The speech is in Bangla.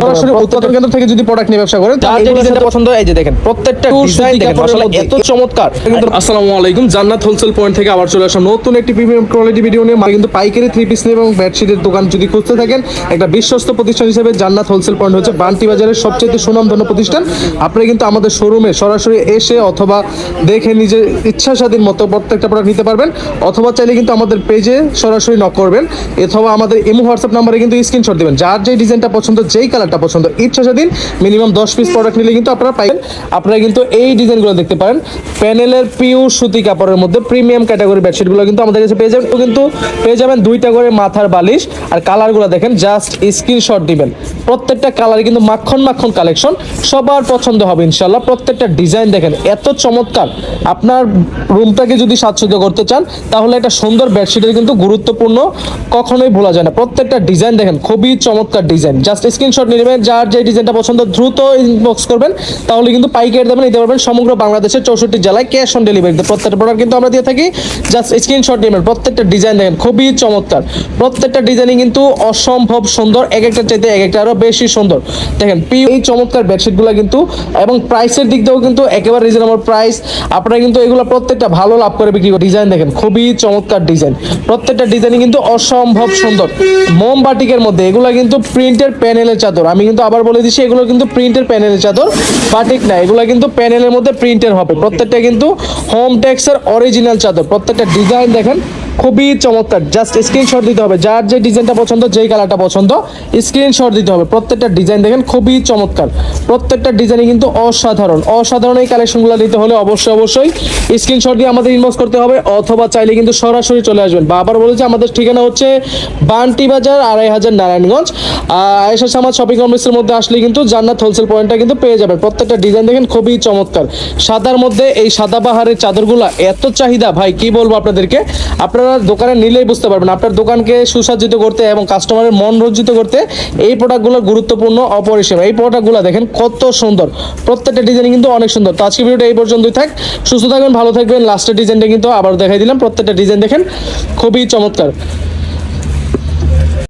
সরাসরি উৎপাদন কেন্দ্র থেকে যদি প্রোডাক্ট নিয়ে ব্যবসা করেন যার যে ডিজাইনটা পছন্দ এই যে দেখেন প্রত্যেকটা ডিজাইন দেখেন মাশাআল্লাহ এত চমৎকার। আসসালামু আলাইকুম, জান্নাত হোলসেল পয়েন্ট থেকে আবার চলে আসলাম নতুন একটি প্রিমিয়াম কোয়ালিটি ভিডিও নিয়ে। কিন্তু পাইকারি থ্রি পিস এবং বেডশিটের দোকান যদি খুঁজতে থাকেন, একটা বিশ্বস্ত প্রতিষ্ঠান হিসেবে জান্নাত হোলসেল পয়েন্ট হচ্ছে বান্টি বাজারের সবচেয়ে সুনামধন্য প্রতিষ্ঠান। আপনারা কিন্তু আমাদের শোরুমে সরাসরি এসে অথবা দেখে নিজের ইচ্ছা স্বাধীন মতো প্রত্যেকটা প্রোডাক্ট নিতে পারবেন, অথবা চাইলে কিন্তু আমাদের পেজে সরাসরি নক করবেন, অথবা আমাদের ইমো হোয়াটসঅ্যাপ নাম্বারে কিন্তু স্ক্রিনশট দিবেন। যার যেই ডিজাইনটা পছন্দ, যেই কালারটা পছন্দ, ইচ্ছা স্বাধীন মিনিমাম 10 পিস প্রোডাক্ট নিলে কিন্তু আপনারা পাইবেন। আপনারা কিন্তু এই ডিজাইনগুলো দেখতে পারেন, প্যানেলের পিওর সুতি কাপড়ের মধ্যে প্রিমিয়াম ক্যাটাগরি বেডশিটগুলো কিন্তু আমাদের কাছে পেয়ে যাবেন। কিন্তু পেয়ে যাবেন 2টা করে মাথার বালিশ। আর কালারগুলো দেখেন, জাস্ট স্ক্রিনশট দিবেন। প্রত্যেকটা কালার কিন্তু মাখন মাখন কালেকশন, সবার পছন্দ হবে ইনশাল্লাহ। প্রত্যেকটা ডিজাইন দেখেন এত চমৎকার। আপনার রুমটাকে যদি সাজসজ্জা করতে চান, তাহলে একটা সুন্দর বেডশিটের কিন্তু গুরুত্বপূর্ণ কখনোই ভোলা যায় না। প্রত্যেকটা ডিজাইন দেখেন খুবই চমৎকার ডিজাইন। জাস্ট স্ক্রিনশট নিয়ে নেবেন, যার যে ডিজাইনটা পছন্দ দ্রুত ইনবক্স করবেন, তাহলে কিন্তু পাইকারি দামে নিতে পারবেন সমগ্র বাংলাদেশের 64 জেলায় ক্যাশ অন ডেলিভারিতে। প্রত্যেকটা প্রোডাক্ট কিন্তু আমরা দিয়ে থাকি। জাস্ট স্ক্রিনশট নেবেন। প্রত্যেকটা ডিজাইন দেখেন খুবই চমৎকার। প্রত্যেকটা ডিজাইনই কিন্তু অসম্ভব সুন্দর, এক একটা চাইতে এক একটা আরো বেশি সুন্দর। দেখেন এই চমৎকার বেডশিটগুলো কিন্তু, এবং প্রাইসের দিক দিয়েও কিন্তু একেবারে রিজনেবল প্রাইস। আপনারা কিন্তু এগুলো প্রত্যেকটা ভালো লাভ করে বিক্রি করে। ডিজাইন দেখেন খুবই চমৎকার ডিজাইন। প্রত্যেকটা ডিজাইনই কিন্তু অসম্ভব সুন্দর। মোমবাটিকের মধ্যে এগুলো কিন্তু প্রিন্টের প্যানেলের চাদর। আমি কিন্তু আবার বলে দিচ্ছি, এগুলো কিন্তু প্রিন্টের প্যানেলের চাদর, বাটিক না। এগুলো কিন্তু প্যানেলের মধ্যে প্রিন্টের হবে। প্রত্যেকটা কিন্তু হোম টেক্সের অরিজিনাল চাদর। প্রত্যেকটা ডিজাইন দেখেন খুবই চমৎকার। জাস্ট স্ক্রিনশট দিতে হবে, যার যে ডিজাইনটা পছন্দ, যেই কালারটা পছন্দ, স্ক্রিনশট দিতে হবে। প্রত্যেকটা ডিজাইন দেখেন খুবই চমৎকার। প্রত্যেকটা ডিজাইনই কিন্তু অসাধারণ। অসাধারণ এই কালেকশনগুলো নিতে হলে অবশ্যই স্ক্রিনশট দিয়ে আমাদের ইনবক্স করতে হবে, অথবা চাইলে কিন্তু সরাসরি চলে আসবেন। বা আবার বলেছি, আমাদের ঠিকানা হচ্ছে বান্টি বাজার 2500 নারায়ণগঞ্জ। আয়েশা সামাদ শপিং কমপ্লেক্সের মধ্যে আসলে কিন্তু জান্নাত হোলসেল পয়েন্টটা কিন্তু পেয়ে যাবেন। প্রত্যেকটা ডিজাইন দেখেন খুবই চমৎকার। সাদার মধ্যে এই সাদা বাহারের চাদরগুলো এত চাহিদা ভাই, কি বলবো আপনাদেরকে। আপনারা দোকানে নিলেই বুঝতে পারবেন। আপনার দোকানকে সুসজ্জিত করতে এবং কাস্টমারের মন রঞ্জিত করতে এই প্রোডাক্টগুলো গুরুত্বপূর্ণ, অপরিসীম। এই প্রোডাক্টগুলো দেখেন কত সুন্দর। প্রত্যেকটা ডিজাইন কিন্তু অনেক সুন্দর। তো আজকে ভিডিওটা এই পর্যন্তই থাক। সুস্থ থাকবেন, ভালো থাকবেন। লাস্টের ডিজাইনটা কিন্তু আবার দেখাই দিলাম। প্রত্যেকটা ডিজাইন দেখেন খুবই চমৎকার।